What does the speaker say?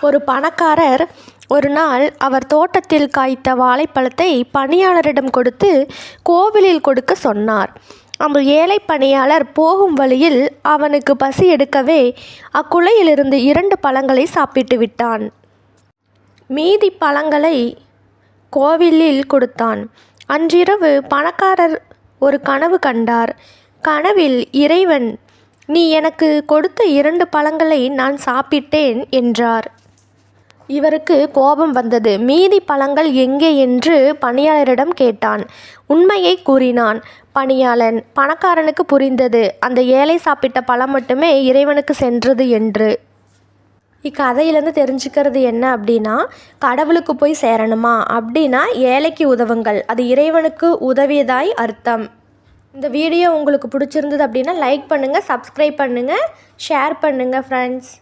ஒரு பணக்காரர் ஒரு நாள் அவர் தோட்டத்தில் காய்த்த வாழைப்பழத்தை பணியாளரிடம் கொடுத்து கோவிலில் கொடுக்க சொன்னார். அந்த ஏழை பணியாளர் போகும் வழியில் அவனுக்கு பசி எடுக்கவே அக்குலையிலிருந்து 2 பழங்களை சாப்பிட்டு விட்டான். மீதி பழங்களை கோவிலில் கொடுத்தான். அன்றிரவு பணக்காரர் ஒரு கனவு கண்டார். கனவில் இறைவன், "நீ எனக்கு கொடுத்த 2 பழங்களை நான் சாப்பிட்டேன்" என்றார். இவருக்கு கோபம் வந்தது. மீதி பழங்கள் எங்கே என்று பணியாளரிடம் கேட்டான். உண்மையை கூறினான். பணக்காரனுக்கு புரிந்தது, அந்த ஏழை சாப்பிட்ட பழம் மட்டுமே இறைவனுக்கு சென்றது என்று. இக்கதையிலேருந்து தெரிஞ்சுக்கிறது என்ன அப்படின்னா, கடவுளுக்கு போய் சேரணுமா அப்படின்னா ஏழைக்கு உதவுங்கள், அது இறைவனுக்கு உதவியதாய் அர்த்தம். இந்த வீடியோ உங்களுக்கு பிடிச்சிருந்தது அப்படின்னா லைக் பண்ணுங்கள், சப்ஸ்கிரைப் பண்ணுங்கள், ஷேர் பண்ணுங்கள் ஃப்ரெண்ட்ஸ்.